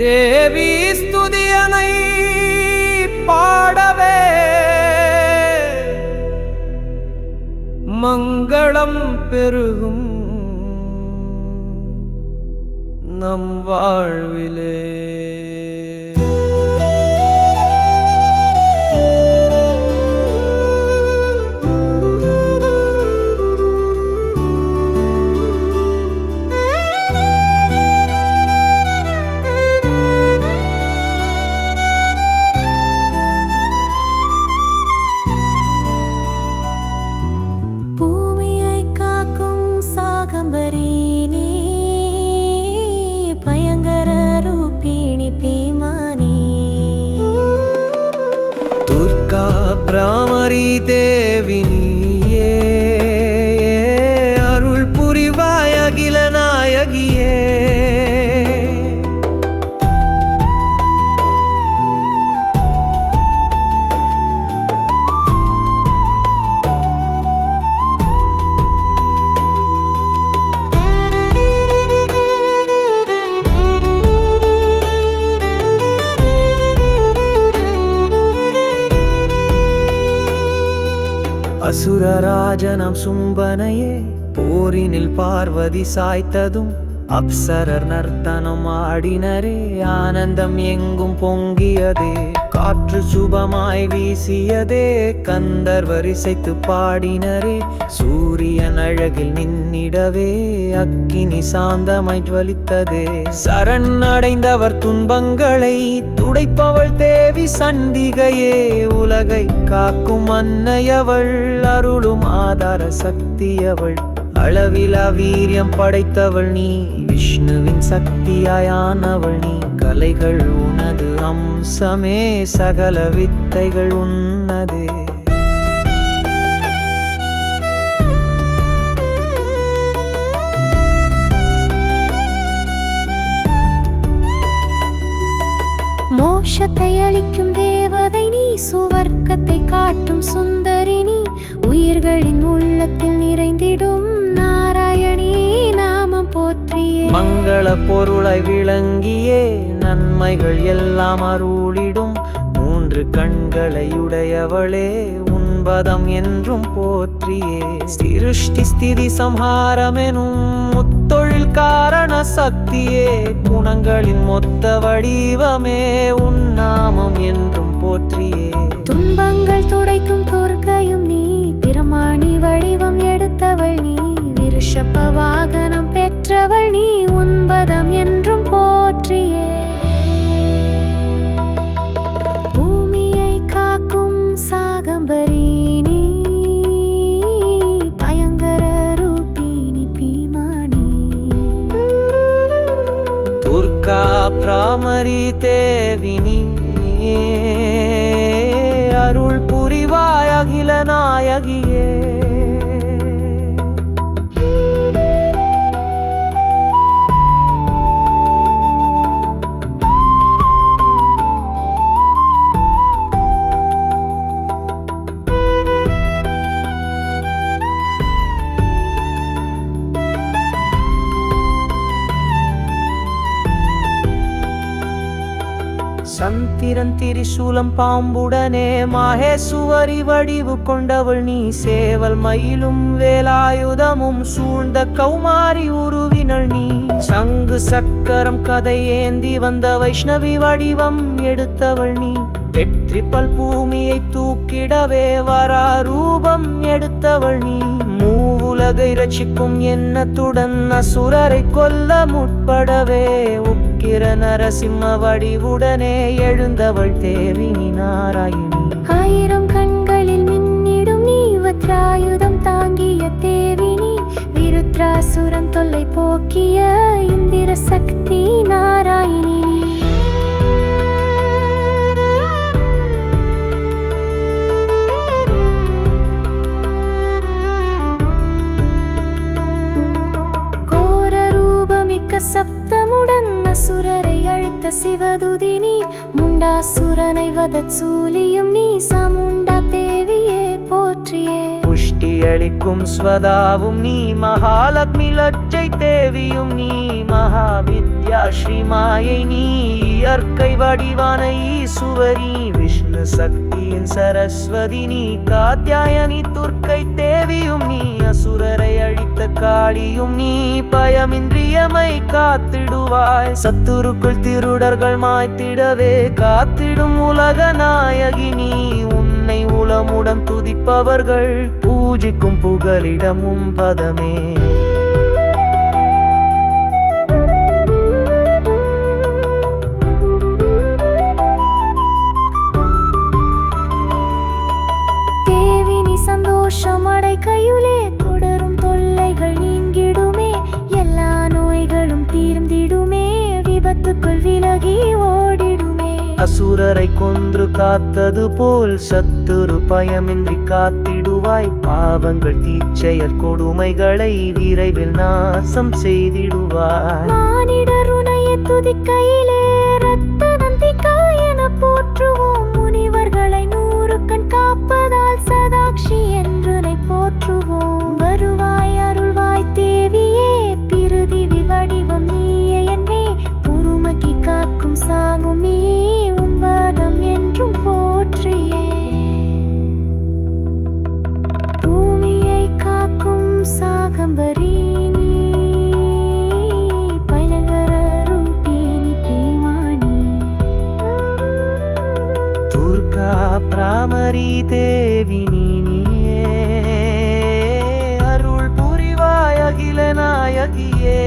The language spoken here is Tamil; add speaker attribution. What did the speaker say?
Speaker 1: தேவி ஸ்துதியனை பாடவே மங்களம் பெருகும் நம் வாழ்விலே. பிராமரி தேவி நீயே, அருள் புரிவாய் அகில நாயகியே. அசுரராஜனம் சும்பனையே போரினில் பார்வதி சாய்த்ததும் அப்சரர் நர்த்தனம் ஆடினரே, ஆனந்தம் எங்கும் பொங்கியதே. காற்று சுபமாய் வீசியதே, கந்தர்வர் இசைத்து பாடினரே. சூரியன் அழகில் நின்னிடவே அக்கினி சாந்தமாய் ஜுவலித்ததே. சரண் அடைந்தவர் துன்பங்களை துடைப்பவள் தேவி சண்டிகையே. உலகை காக்கும் அன்னையவள், அருளும் ஆதார சக்தியவள். அளவிலா வீரியம் படைத்தவள் நீ, விஷ்ணுவின் சக்தியாயானவள் நீ. கலைகள் உனது அம்சமே, சகல வித்தைகள் உன்னதே.
Speaker 2: மோட்சத்தை அளிக்கும் தேவதை நீ, சுவர்க்கத்தை காட்டும் சுந்தரி நீ. உயிர்களின் உள்ளத்தில் நிறைந்திடும் நாராயணி நாமம் போற்றியே.
Speaker 1: மங்கள பொருளாய் விளங்கியே, நன்மைகள் எல்லாம் அருளிடும். மூன்று கண்களையுடையவளே, உன்பதம் என்றும் போற்றியே. சிருஷ்டி ஸ்திதி சம்ஹாரமெனும் முத்தொழில் காரண சக்தியே. குணங்களின் மொத்த வடிவமே, உன்னாமம் என்றும் போற்றியே.
Speaker 2: துன்பங்கள் துடைக்கும் துர்க்கையும் நீ, பிரமாணி வடிவம் எடுத்தவள் நீ. விருஷப வாகனம் பெற்றவள் நீ, உன்பதம் என்றும் போற்றியே. பூமியை காக்கும் சாகம்பரி நீ, பயங்கர ரூபிணி பீமானி.
Speaker 1: துர்கா பிராமரி தேவி நீயே, அருள் புரிவாய் அகில நாயகியே. சந்திரன் திரிசூலம் பாம்புடனே, மாஹேசுவரி வடிவு கொண்டவள் நீ. சேவல் மயிலும் வேலாயுதமும் சூழ்ந்த கௌமாரி உருவினள் நீ. சங்கு சக்கரம் கதை ஏந்தி வந்த வைஷ்ணவி வடிவம் எடுத்தவள் நீ. வெற்றிப்பல் பூமியை தூக்கிடவே வரா ரூபம் எடுத்தவள் நீ. மூவுலகை ரட்சிக்கும் எண்ணத்துடன் அசுரரை கொல்ல முற்படவே உக்கிர நரசிம்ம வடிவுடனே எழுந்தவள் தேவி நீ நாராயணி.
Speaker 2: ஆயிரம் கண்களில் மின்னிடும் நீ, வத்ராயுதம் தாங்கிய தேவி நீ. விருத்ராசுரன் தொல்லை போக்கிய இந்திர சக்தி நாராயணி. சப்தமுடன் அசுரரை அழித்த சிவதுதினி. முண்டாசுரனை வதச் சூலியும் நீ, சாமுண்டா தேவியே போற்றியே.
Speaker 1: புஷ்டி அளிக்கும் ஸ்வதாவும் நீ மகாலக்ஷ்மி லட்சை தேவியும் நீ மகாவித்யா ஸ்ரீமாயை நீ இயற்கை வடிவான ஈசுவரி விஷ்ணு சக்தியின் சரஸ்வதி நீ காத்யாயனி துர்க்கை தேவியும் நீ அசுரரை அழித்த காளியும் நீ பயமின்றியமை காத்திடுவாய் சத்துருக்குள் திருடர்கள் மாய்த்திடவே காத்திடும் உலக நாயகி நீ உன்னை உளமுடன் துதிப்பவர்கள் பூஜிக்கும் புகலிடமும் பதமே
Speaker 2: சந்தோஷமடை கையுலே தொடரும் தொல்லைகள் நீங்கிடுமே எல்லா நோய்களும் தீர்ந்திடுமே விபத்துக்குள் விலகி ஓடிடுமே
Speaker 1: அசுரரை கொன்று காத்தது போல் சத்துரு பயமின்றி காத்திடுவாய் பாவங்கள் தீச்செயல் கொடுமைகளை விரைவில் நாசம் செய்திடுவாய்
Speaker 2: மானிடர் உனைய துதிக்கையிலே ரத்த நந்திக்காயன போற்றுவோம் முனிவர்களை 100 கண் காப்பதால் சதாக்ஷி என்றுனை போற்றுவோம் வருவாய் அருள்வாய் தேவியே பிரதிவி வடிவம் நீயே என்னே பொறுமைக்கு காக்கும் சாகும் நீ உன்வாதம் என்றும் போற்றியே பூமியை காக்கும் சாகம்பரி நீ பயங்கர ரூபினி பேமானி
Speaker 1: துர்கா பிராமரி தேவி நீயே அருள் புரிவாய் அகில நாயகியே